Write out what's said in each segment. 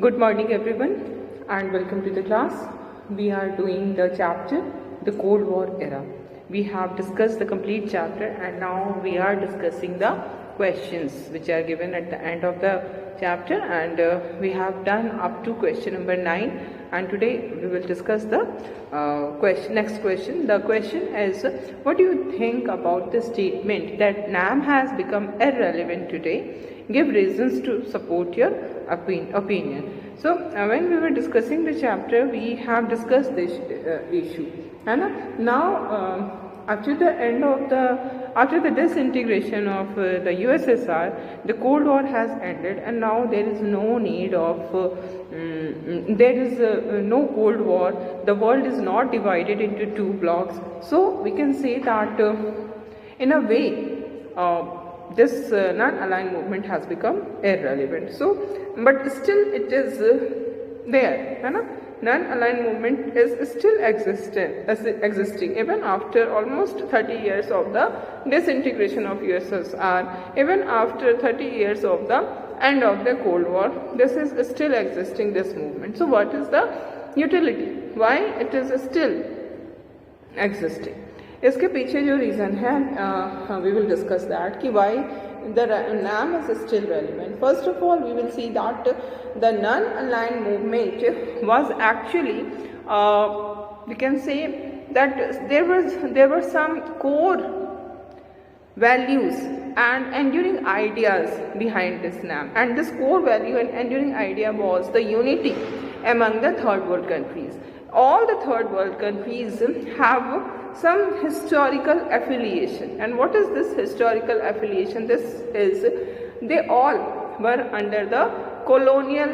Good morning everyone and welcome to the class. We are doing the chapter the Cold War era. We have discussed the complete chapter and now we are discussing the questions which are given at the end of the chapter, and we have done up to question number 9, and today we will discuss the next question. The question is, what do you think about the statement that NAM has become irrelevant today? Give reasons to support your opinion. So when we were discussing the chapter, we have discussed this issue, and now after the disintegration of the USSR, the Cold War has ended, and now there is no need of no Cold War. The world is not divided into two blocks, so we can say that in a way this non-aligned movement has become irrelevant. So, but still it is there, है ना? Non-aligned movement is still existing even after almost 30 years of the disintegration of USSR, even after 30 years of the end of the Cold War. This is still existing, this movement. So, what is the utility? Why it is still existing? इसके पीछे जो reason है, we will discuss that कि why the NAM is still relevant. First of all, we will see that the non-aligned movement was actually, we can say that there were some core values and enduring ideas behind this NAM, and this core value and enduring idea was the unity among the third world countries. All the third world countries have some historical affiliation, and what is this historical affiliation? This is, they all were under the colonial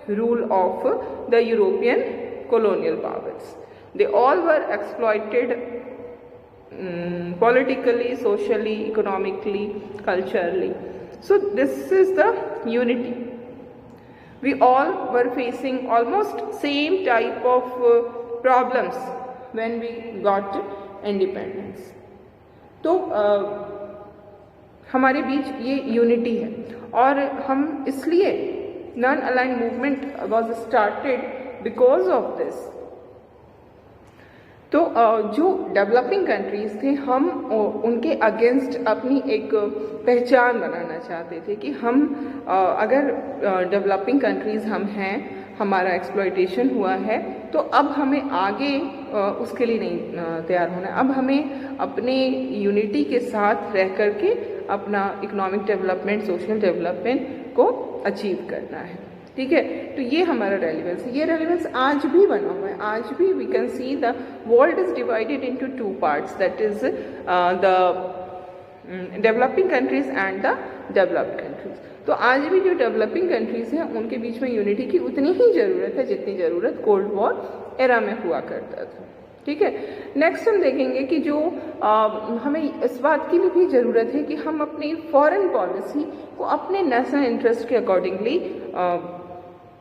rule of the European colonial powers. They all were exploited politically, socially, economically, culturally. So this is the unity. We all were facing almost same type of problems when we got independence. तो हमारे बीच ये unity है, और हम इसलिए non aligned movement was started because of this. तो जो developing countries थे, हम उनके अगेंस्ट अपनी एक पहचान बनाना चाहते थे कि हम अगर डेवलपिंग कंट्रीज़ हम हैं, हमारा एक्सप्लॉयटेशन हुआ है, तो अब हमें आगे उसके लिए नहीं तैयार होना है. अब हमें अपने यूनिटी के साथ रह कर के अपना इकोनॉमिक डेवलपमेंट, सोशल डेवलपमेंट को अचीव करना है. ठीक है, तो ये हमारा रेलिवेंस है. ये रेलिवेंस आज भी बना हुआ है. आज भी we can see the world is divided into two parts, that is the developing countries and the developed countries. तो आज भी जो डेवलपिंग कंट्रीज हैं उनके बीच में यूनिटी की उतनी ही ज़रूरत है जितनी ज़रूरत कोल्ड वॉर एरा में हुआ करता था. ठीक है, नेक्स्ट हम देखेंगे कि जो हमें इस बात की भी ज़रूरत है कि हम अपनी फॉरेन पॉलिसी को अपने नेशनल इंटरेस्ट के अकॉर्डिंगली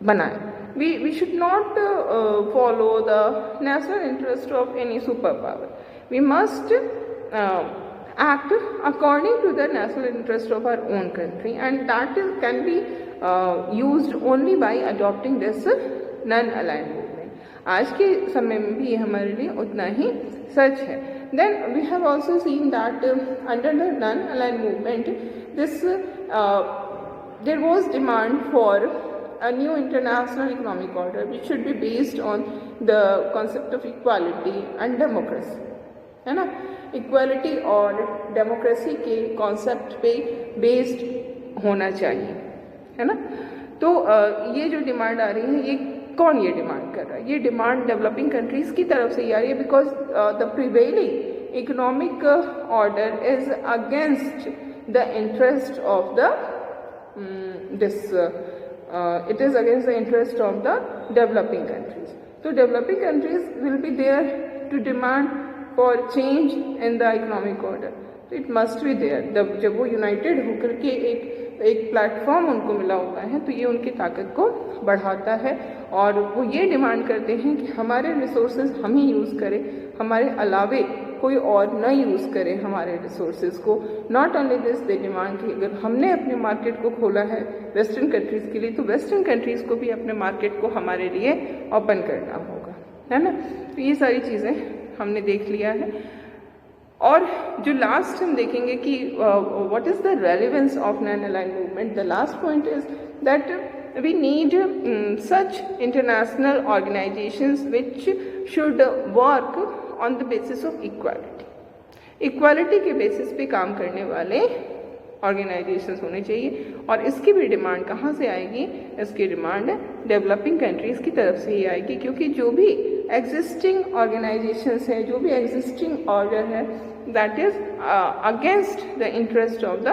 बनाएं. We should not follow the national interest of any superpower. We must act according to the national interest of our own country, and that can be used only by adopting this non-aligned movement. आज के समय में भी ये हमारे लिए उतना ही सच है. Then we have also seen that under the non-aligned movement, there was demand for a new international economic order which should be based on the concept of equality and democracy, है ना? इक्वालिटी और democracy के concept पे based होना चाहिए, है ना? तो ये जो डिमांड आ रही है, ये कौन ये डिमांड कर रहा है? ये डिमांड डेवलपिंग कंट्रीज़ की तरफ से ही आ रही है, because the prevailing economic order is against the interest of the it is against the interest of the developing countries. So developing countries will be there to demand for change in the economic order. So it must be there. जब वो United होकर के एक platform उनको मिला हुआ है, तो ये उनकी ताकत को बढ़ाता है, और वो ये डिमांड करते हैं कि हमारे रिसोर्सेज हम ही यूज़ करें, हमारे अलावे कोई और न यूज़ करे हमारे रिसोर्सेज को। Not only this, they demand कि अगर हमने अपने मार्केट को खोला है वेस्टर्न कंट्रीज़ के लिए, तो वेस्टर्न कंट्रीज़ को भी अपने मार्केट को हमारे लिए ओपन करना होगा, है ना। तो ये सारी चीज़ें हमने देख लिया है। और जो लास्ट हम देखेंगे कि what is the relevance of non aligned movement, the last point is that we need such international organizations which should work on the basis of equality. Equality के बेसिस पे काम करने वाले ऑर्गेनाइजेशंस होने चाहिए। और इसकी भी डिमांड कहाँ से आएगी? इसकी डिमांड डेवलपिंग कंट्रीज़ की तरफ से ही आएगी, क्योंकि जो भी एग्जिस्टिंग ऑर्गेनाइजेशंस है, जो भी एग्जिस्टिंग ऑर्डर है, that is against the interest of the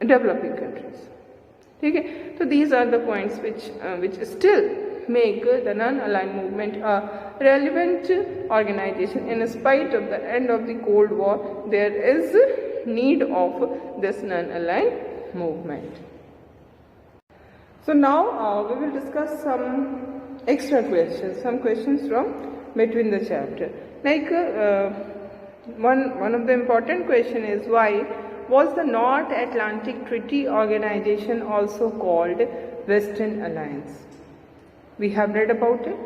developing countries. ठीक है, तो these are the points which still make the non-aligned movement a relevant organization. In spite of the end of the Cold War, there is need of this non-aligned movement. So now we will discuss some extra questions, some questions from between the chapter. Like one of the important question is, why was the North Atlantic Treaty Organization also called Western Alliance? We have read about it.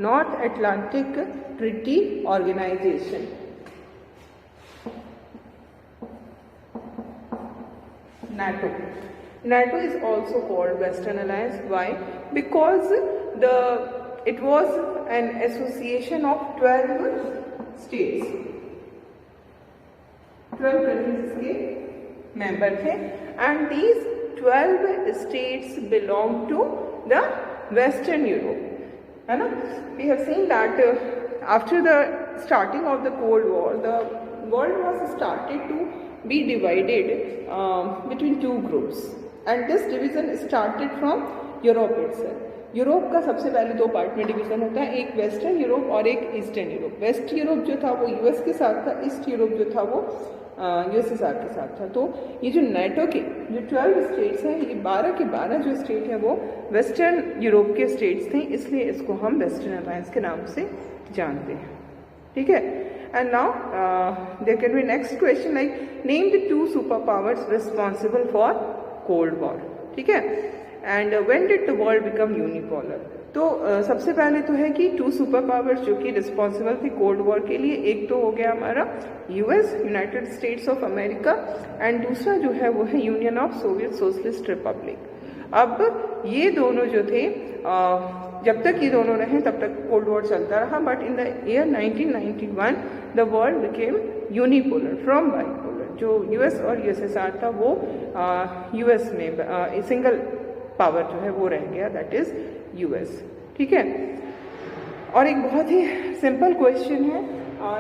North Atlantic Treaty Organization. NATO. NATO is also called Western Alliance. Why? Because it was an association of 12 states. 12 countries के member थे, and these 12 states belong to the Western Europe, है ना. We have seen that after the starting of the Cold War, the world was started to be divided between two groups, and this division started from Europe itself. Europe का सबसे पहले दो part में division होता है, एक western Europe और एक ईस्टर्न यूरोप। वेस्ट यूरोप जो था वो यूएस के साथ था, ईस्ट यूरोप जो था वो यूएसएसआर के साथ था। तो ये जो नेटो के जो 12 स्टेट्स हैं, ये 12 के 12 जो स्टेट हैं वो वेस्टर्न यूरोप के स्टेट्स थे, इसलिए इसको हम वेस्टर्न अलायंस के नाम से जानते हैं। ठीक है, and now there can be next question like name the 2 super powers responsible for cold war. ठीक है, and when did the world become unipolar. तो सबसे पहले तो है कि 2 सुपर पावर्स जो कि रिस्पॉन्सिबल थी कोल्ड वॉर के लिए, एक तो हो गया हमारा US, United states of America, and दूसरा जो है वो है union of Soviet socialist Republic. अब ये दोनों जो थे, जब तक ये दोनों रहे तब तक कोल्ड वॉर चलता रहा, but in the year 1991 the world became unipolar from bipolar. जो यूएस और यूएसएसआर था वो यूएस में सिंगल पावर जो है वो रह गया, दैट इज यूएस। ठीक है, और एक बहुत ही सिंपल क्वेश्चन है,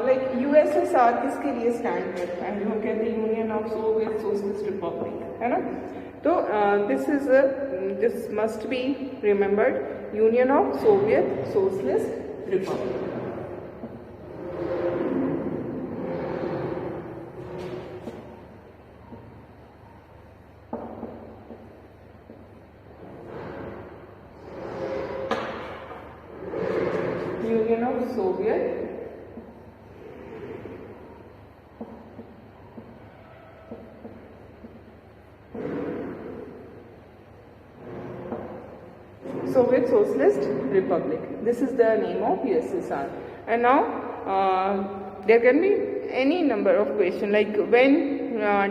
लाइक यूएसएसआर किसके लिए स्टैंड करता है? जो कहते हैं union of Soviet socialist Republic, है ना। तो this must be remembered, union of Soviet socialist Republic. Union of Soviet Socialist Republic. This is the name of USSR. And now there can be any number of questions like when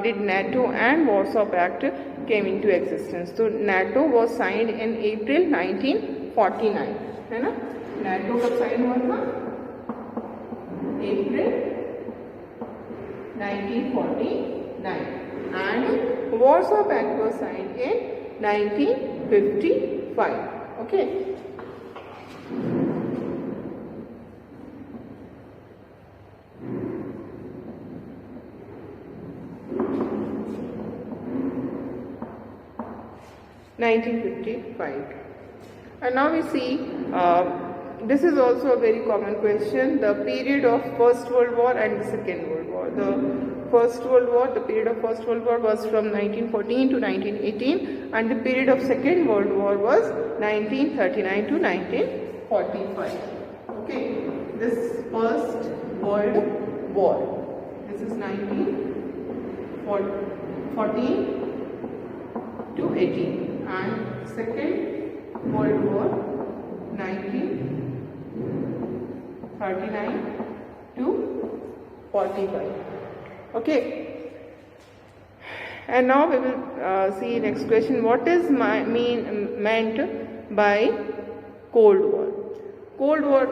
did NATO and Warsaw Pact came into existence. So NATO was signed in April 1949, है ना। NATO कब sign हुआ था? April 1949, and Warsaw Pact was signed in 1955. Okay. And now we see this is also a very common question, the period of First World War and the Second World War. The period of First World War was from 1914 to 1918, and the period of Second World War was 1939 to 1945. Okay, this First World war. This is 1914 to 18, and Second World War 1939 to 45. Okay. And now we will see next question. What is meant by Cold War? Cold War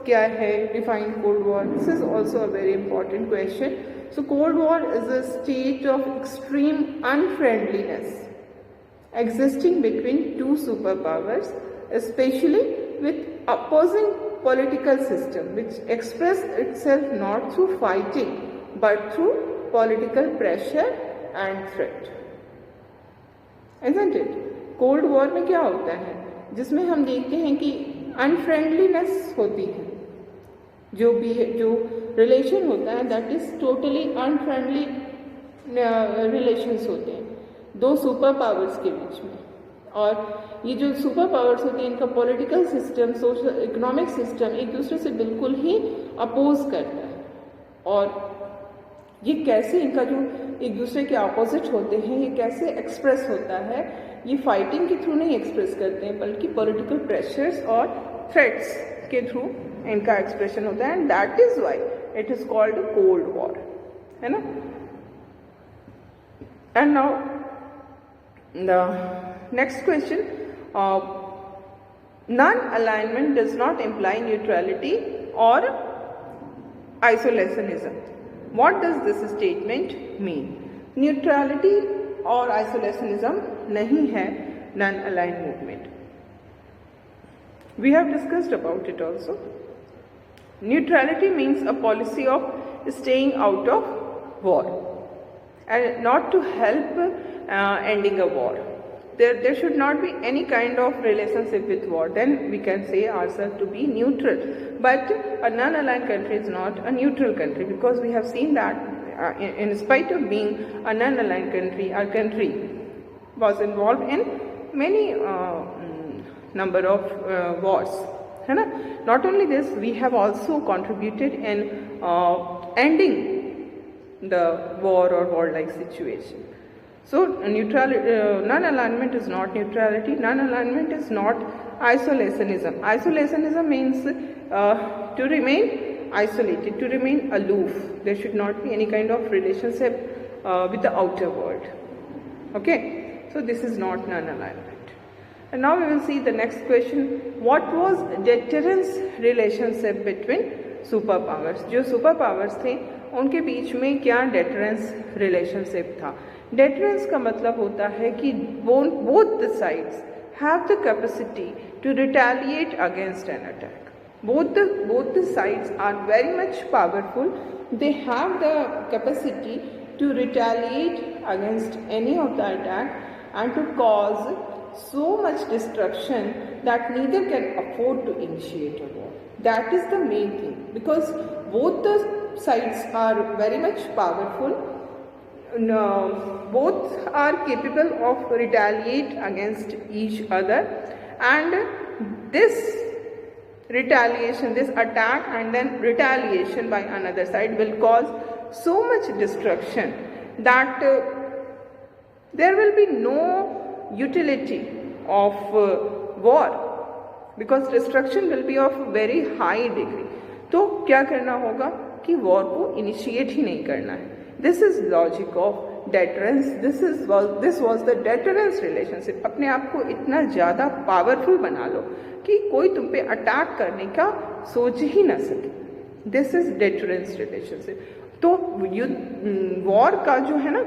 क्या है? Define Cold War. This is also a very important question. So Cold War is a state of extreme unfriendliness existing between two superpowers, especially with opposing political system, which express itself not through fighting but through political pressure and threat. Isn't it? Cold war में क्या होता है? जिसमें हम देखते हैं कि unfriendliness होती है, जो रिलेशन होता है that is totally unfriendly relations होते हैं दो सुपर पावर्स के बीच में. और ये जो सुपर पावर्स होते हैं इनका political system, social economic system एक दूसरे से बिल्कुल ही अपोज करता है. और ये कैसे इनका जो एक दूसरे के अपोजिट होते हैं ये कैसे एक्सप्रेस होता है? ये फाइटिंग के थ्रू नहीं एक्सप्रेस करते हैं बल्कि पॉलिटिकल प्रेशर्स और थ्रेट्स के थ्रू इनका एक्सप्रेशन होता है. And that is why it is called cold war, है ना. And now the next question. Non alignment does not imply neutrality और आइसोलेशनिज्म. What does this statement mean? Neutrality और isolationism नहीं है non-aligned movement. We have discussed about it also. Neutrality means a policy of staying out of war and not to help ending a war. There should not be any kind of relationship with war. Then we can say ourselves to be neutral. But a non-aligned country is not a neutral country, because we have seen that in spite of being a non-aligned country, our country was involved in many number of wars. है ना? Not only this, we have also contributed in ending the war or war-like situation. So non-alignment is not neutrality. Non-alignment is not isolationism. Isolationism means to remain isolated, to remain aloof. There should not be any kind of relationship with the outer world. Okay, so this is not non-alignment. And now we will see the next question. What was deterrence relationship between superpowers? जो superpowers थे उनके बीच में क्या deterrence relationship था? Deterrence का मतलब होता है कि both the sides have the capacity to retaliate against an attack. Both the sides are very much powerful. They have the capacity to retaliate against any of the attack and to cause so much destruction that neither can afford to initiate a war. That is the main thing, because both the sides are very much powerful. Both are capable of retaliate against each other, and this retaliation, this attack and then retaliation by another side will cause so much destruction that there will be no utility of war, because destruction will be of very high degree. तो क्या करना होगा कि war को initiate ही नहीं करना है. This is logic of deterrence. This was the deterrence relationship. अपने आप को इतना ज़्यादा पावरफुल बना लो कि कोई तुम पे अटैक करने का सोच ही ना सके. This is deterrence relationship. तो वॉर का जो है ना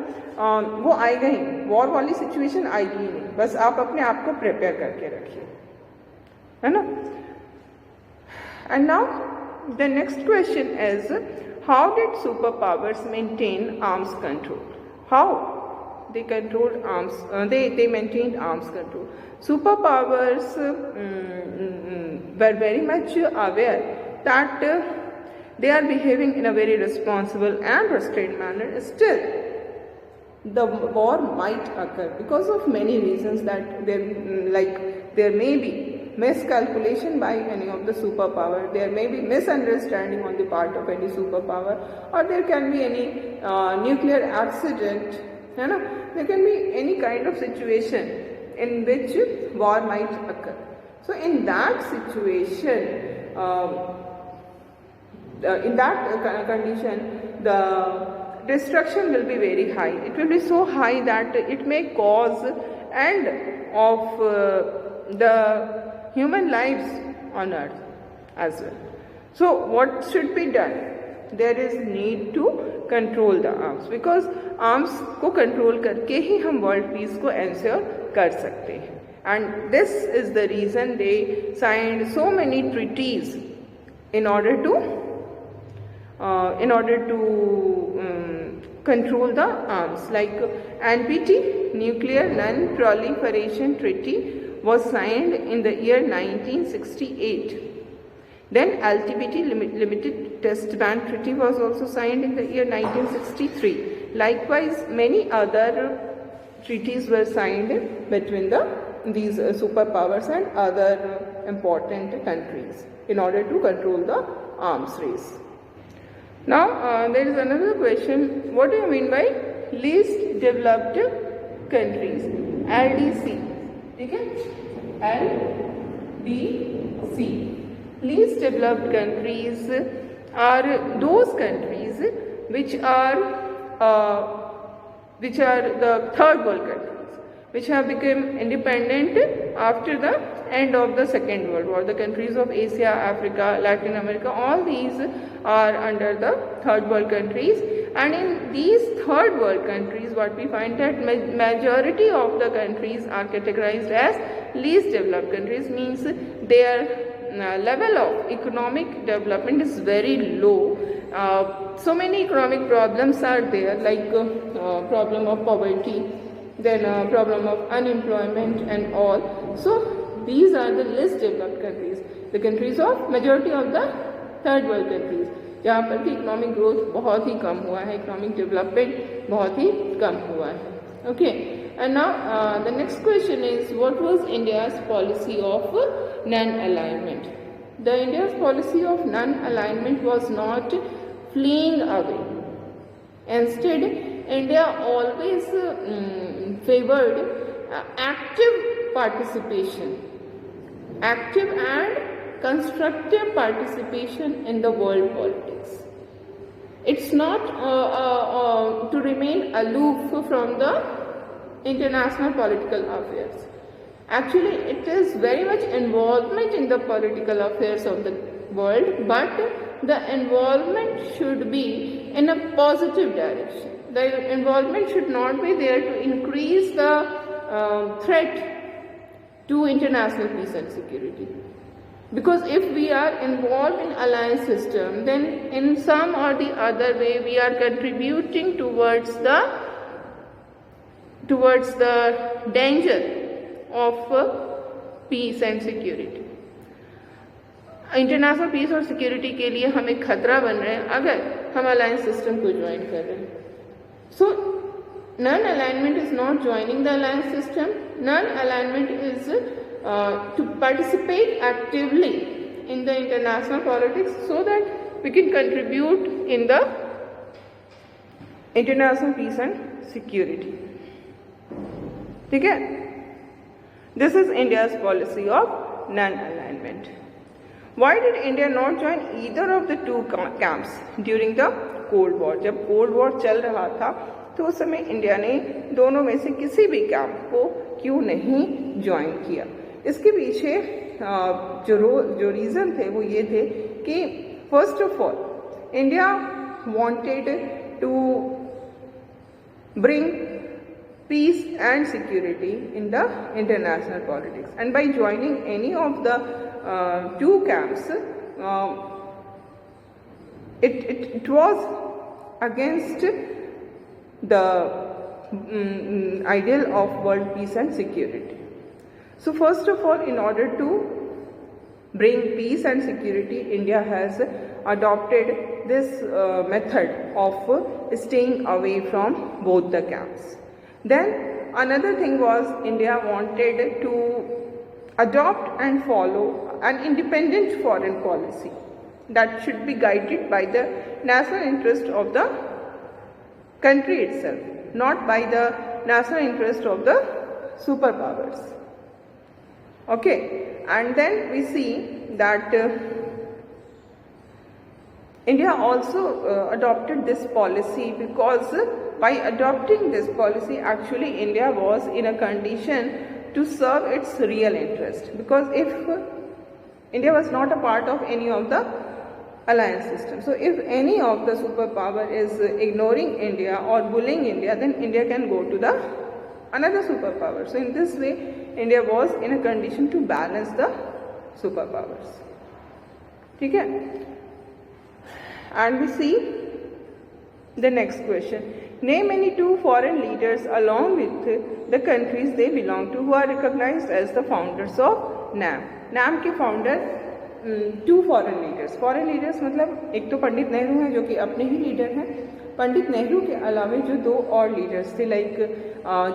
वो आएगा ही नहीं, वॉर वाली सिचुएशन आएगी ही नहीं. बस आप अपने आप को प्रिपेयर करके रखिए, है ना. And now the next question is, how did superpowers maintain arms control? How they controlled arms? They maintained arms control. Superpowers were very much aware that they are behaving in a very responsible and restrained manner. Still, the war might occur because of many reasons that there may be miscalculation by any of the superpower, there may be misunderstanding on the part of any superpower, or there can be any nuclear accident, है ना, there can be any kind of situation in which war might occur. So in that situation, in that condition, the destruction will be very high. It will be so high that it may cause end of the human lives on earth as well. So what should be done? There is need to control the arms, because arms को control करके ही हम world peace को ensure कर सकते हैं. And this is the reason they signed so many treaties in order to control the arms. Like NPT, Nuclear Non-Proliferation Treaty, was signed in the year 1968. Then LTBT, Limited Test Ban Treaty, was also signed in the year 1963. Likewise, many other treaties were signed between these superpowers and other important countries in order to control the arms race. Now, there is another question. What do you mean by least developed countries? LDC. Okay? LDC. Least developed countries are those countries which are the third world countries, which have become independent after the end of the Second World War. The countries of Asia, Africa, Latin America, all these are under the third world countries. And in these third world countries, what we find that majority of the countries are categorized as least developed countries, means their level of economic development is very low. So many economic problems are there, like problem of poverty, then problem of unemployment and all. So these are the least developed countries, the countries of majority of the third world countries, जहाँ पर कि economic growth बहुत ही कम हुआ है, economic development बहुत ही कम हुआ है. Okay, and now the next question is, what was India's policy of non-alignment? The India's policy of non-alignment was not fleeing away. Instead, India always favored active participation, active and constructive participation in the world politics. It's not to remain aloof from the international political affairs. Actually, it is very much involvement in the political affairs of the world, but the involvement should be in a positive direction. The involvement should not be there to increase the threat to international peace and security. Because if we are involved in alliance system, then in some or the other way we are contributing towards the danger of peace and security. International peace और security के लिए हम एक खतरा बन रहे हैं अगर हम अलायंस सिस्टम को ज्वाइन कर रहे हैं. So non alignment is not joining the alliance system. Non alignment is to participate actively in the international politics so that we can contribute in the international peace and security. ठीक है? This is India's policy of non-alignment. Why did India not join either of the two camps during the Cold War? जब Cold War चल रहा था तो उस समय India ने दोनों में से किसी भी कैंप को क्यों नहीं ज्वाइन किया? इसके पीछे जो रीज़न थे वो ये थे कि first of all India wanted to bring peace and security in the international politics, and by joining any of the two camps, it was against the ideal of world peace and security. So first of all, in order to bring peace and security, India has adopted this method of staying away from both the camps. Then another thing was India wanted to adopt and follow an independent foreign policy that should be guided by the national interest of the country itself, not by the national interest of the superpowers. Okay, and then we see that India also adopted this policy because by adopting this policy, actually India was in a condition to serve its real interest, because if India was not a part of any of the alliance system, so if any of the superpower is ignoring India or bullying India, then India can go to the another superpower. So in this way, India was in a condition to balance the superpowers. Okay? And we see the next question. Name any two foreign leaders along with the countries they belong to who are recognized as the founders of NAM. NAM के founder two foreign leaders. Foreign leaders मतलब एक तो पंडित नेहरू हैं जो कि अपने ही leader हैं. पंडित नेहरू के अलावा जो दो और लीडर्स थे लाइक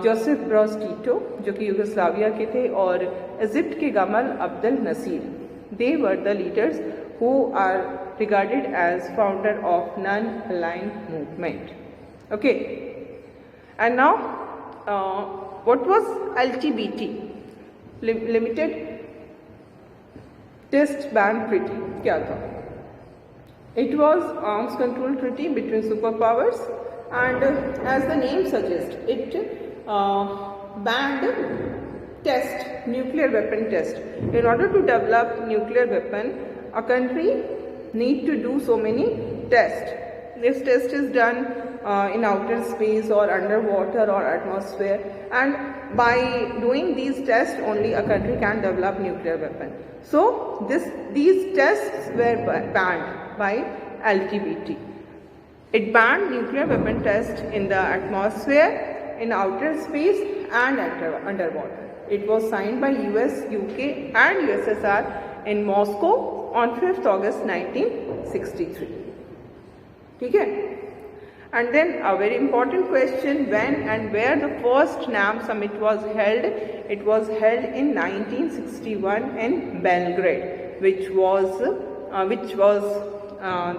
जोसेफ ब्रॉस टीटो जो कि यूगोस्लाविया के थे और इजिप्ट के Gamal Abdel Nasser. They were the leaders who are regarded as founder of non-aligned movement. Okay, and now what was LTBT, Limited Test Ban Treaty? क्या था? It was arms control treaty between superpowers, and as the name suggests, it banned nuclear weapon test. In order to develop nuclear weapon, a country need to do so many tests. This test is done in outer space or underwater or atmosphere, and by doing these tests only a country can develop nuclear weapon. So these tests were banned by LTBT. It banned nuclear weapon tests in the atmosphere, in outer space and underwater. It was signed by US, UK and USSR in Moscow on 5th August 1963. ठीक है? And then a very important question, when and where the first NAM summit was held? It was held in 1961 in Belgrade, which was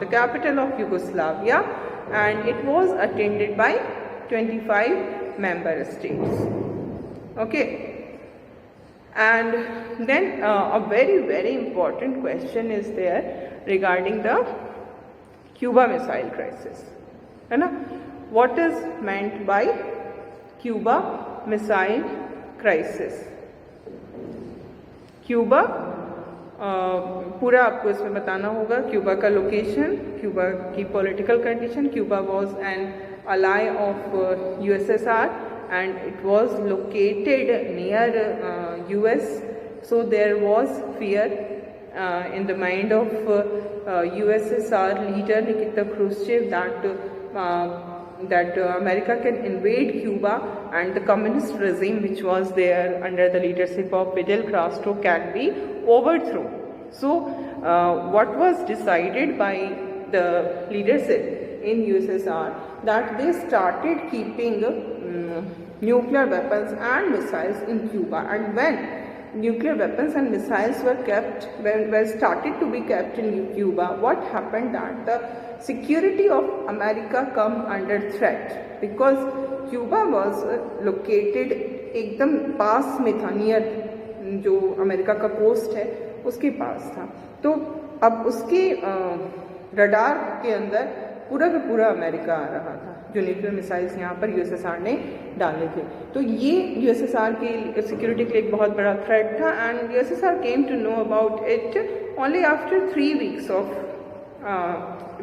the capital of Yugoslavia, and it was attended by 25 member states. Okay. And then a very important question is there regarding the Cuba Missile Crisis. है ना? What is meant by Cuba Missile Crisis? Cuba पूरा आपको इसमें बताना होगा. Cuba का location, Cuba की political condition. Cuba was an ally of USSR and it was located near US, so there was fear in the mind of USSR leader Nikita Khrushchev that America can invade Cuba and the communist regime which was there under the leadership of Fidel Castro can be overthrown. So what was decided by the leadership in USSR, that they started keeping nuclear weapons and missiles in Cuba, and when nuclear weapons and missiles were started to be kept in Cuba, what happened that the security of America come under threat, because Cuba was located एकदम पास में था, near जो America का coast है उसके पास था. तो अब उसके रडार के अंदर पूरा का पूरा अमेरिका आ रहा था जो न्यूक्लियर मिसाइल्स यहाँ पर यूएसएसआर ने डाले थे. तो ये यूएसएसआर की सिक्योरिटी के लिए एक बहुत बड़ा थ्रेट था, and USSR came to know about it only after 3 weeks of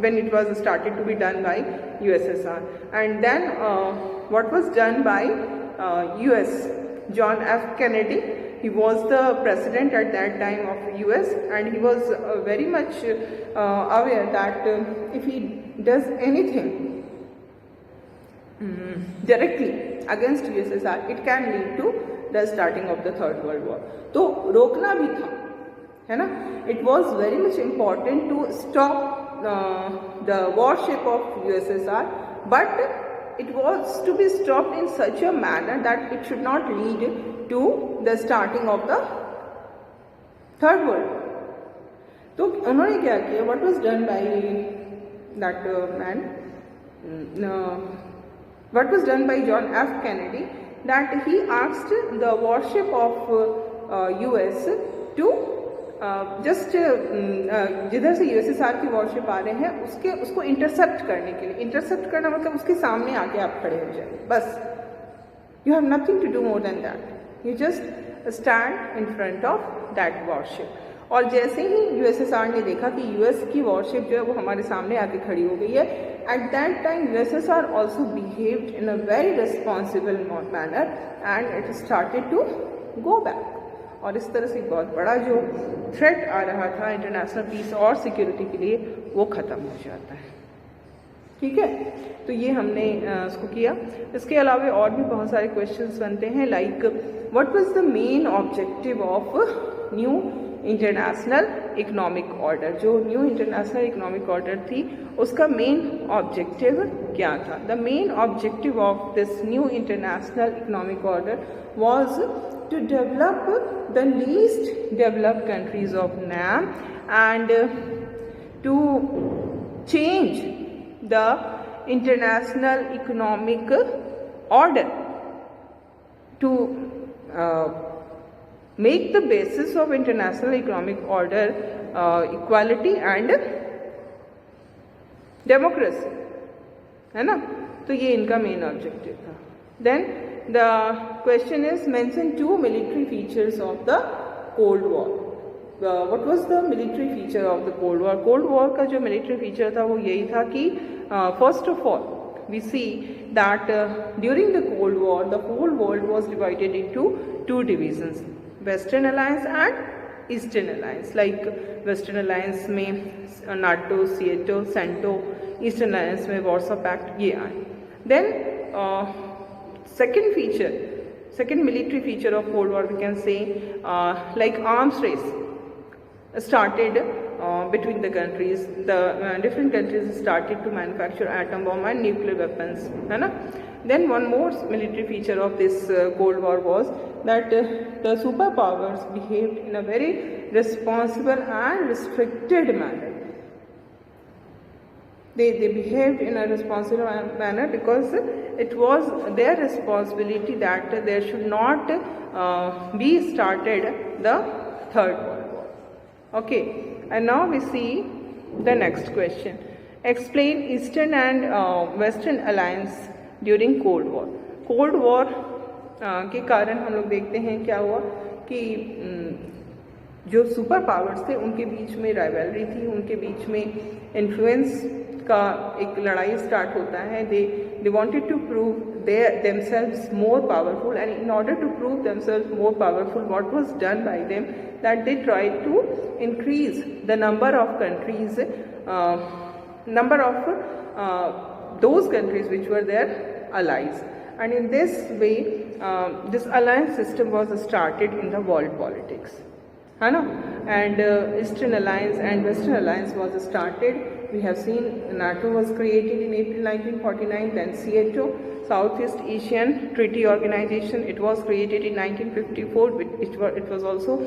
when it was started to be done by USSR. And then what was done by US, John F. Kennedy, he was the president at that time of US, and he was very much aware that if he does anything directly against USSR, it can lead to the starting of the Third World War. तो रोकना भी था, है ना? It was very much important to stop the warship of USSR, but it was to be stopped in such a manner that it should not lead to the starting of the third world. तो उन्होंने क्या किया, what was done by that man, what was done by John F Kennedy, that he asked the warship of US to just जिधर से USSR की worship आ रहे हैं उसको इंटरसेप्ट करने के लिए, इंटरसेप्ट करना मतलब उसके सामने आके आप खड़े हो जाए, बस। You have nothing to do more than that, you just stand in front of that warship. और जैसे ही यूएसएसआर ने देखा कि यूएस की वॉरशिप जो है वो हमारे सामने आके खड़ी हो गई है, at that time USSR also behaved in a very responsible manner and it started to go back. और इस तरह से एक बहुत बड़ा जो थ्रेट आ रहा था इंटरनेशनल पीस और सिक्योरिटी के लिए, वो ख़त्म हो जाता है। ठीक है, तो ये हमने इसको किया। इसके अलावा और भी बहुत सारे क्वेश्चंस बनते हैं, like what was the main objective of new international economic order. जो न्यू इंटरनेशनल इकोनॉमिक ऑर्डर थी उसका मेन ऑब्जेक्टिव क्या था? The main objective of this new international economic order was to develop the least developed countries of NAM and to change the international economic order to make the basis of international economic order equality and democracy, है ना? तो ये इनका main objective था। Then the question is mention two military features of the Cold War. What was the military feature of the Cold War? Cold War का जो military feature था वो यही था कि first of all we see that during the Cold War the whole world was divided into two divisions, Western Alliance and Eastern Alliance. Like Western Alliance में NATO, NATO, CENTO, Eastern Alliance में Warsaw Pact ये आए। Then second military feature of Cold War, we can say like arms race started between the countries. The different countries started to manufacture atom bomb and nuclear weapons, है ना? Then one more military feature of this Cold War was that the superpowers behaved in a very responsible and restricted manner. They behaved in a responsible manner because it was their responsibility that there should not be started the Third World War. Okay, and now we see the next question. Explain Eastern and Western Alliance during Cold War. Cold War के कारण हम लोग देखते हैं क्या हुआ कि जो सुपर पावर्स थे उनके बीच में राइवलरी थी, उनके बीच में इन्फ्लुएंस का एक लड़ाई स्टार्ट होता है। they wanted to prove themselves more powerful, and in order to prove themselves more powerful, what was done by them, that they tried to increase the number of countries, number of those countries which were their allies, and in this way this alliance system was started in the world politics, है ना? And Eastern Alliance and Western Alliance was started. We have seen NATO was created in April 1949, then CETO, Southeast Asian Treaty Organization, it was created in 1954, it was also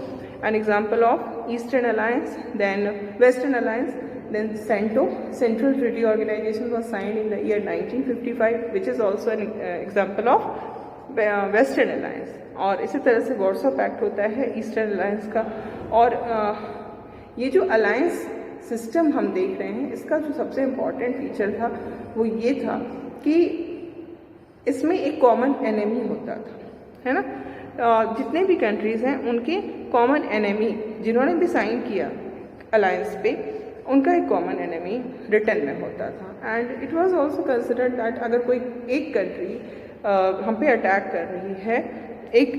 an example of Eastern Alliance. Then Western Alliance, then CENTO, Central Treaty Organization, was signed in the year 1955, which is also an example of Western Alliance. और इसी तरह से Warsaw pact होता है eastern alliance का। और ये जो अलायंस सिस्टम हम देख रहे हैं, इसका जो सबसे इम्पॉर्टेंट फीचर था वो ये था कि इसमें एक कॉमन एनिमी होता था, है ना? जितने भी कंट्रीज़ हैं उनके कॉमन एनिमी जिन्होंने भी साइन किया अलायंस पे, उनका एक कॉमन एनिमी रिटर्न में होता था। And it was also considered that अगर कोई एक कंट्री हम पे अटैक कर रही है, एक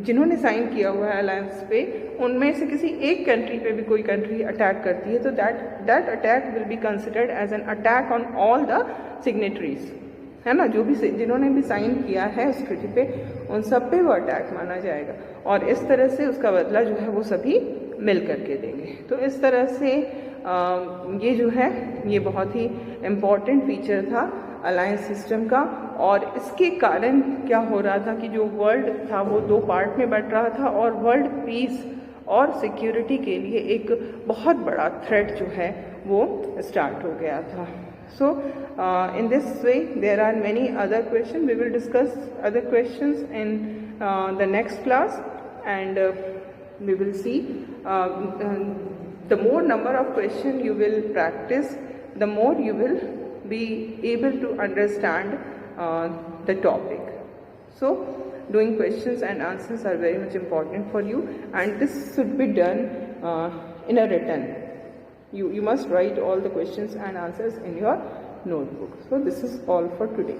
जिन्होंने साइन किया हुआ है अलायंस पे, उनमें से किसी एक कंट्री पे भी कोई कंट्री अटैक करती है तो that attack will be considered as an attack on all the signatories, है ना? जो भी जिन्होंने भी साइन किया है उस ट्रीटी पे, उन सब पे वो अटैक माना जाएगा और इस तरह से उसका बदला जो है वो सभी मिल करके देंगे। तो इस तरह से ये जो है ये बहुत ही इम्पॉर्टेंट फीचर था अलायंस सिस्टम का। और इसके कारण क्या हो रहा था कि जो वर्ल्ड था वो दो पार्ट में बट रहा था और वर्ल्ड पीस और सिक्योरिटी के लिए एक बहुत बड़ा थ्रेट जो है वो स्टार्ट हो गया था. So in this way there are many other questions. We will discuss other questions in the next class, and we will see the more number of questions you will practice, the more you will be able to understand the topic. So doing questions and answers are very much important for you, and this should be done in a written. You must write all the questions and answers in your notebook. So this is all for today.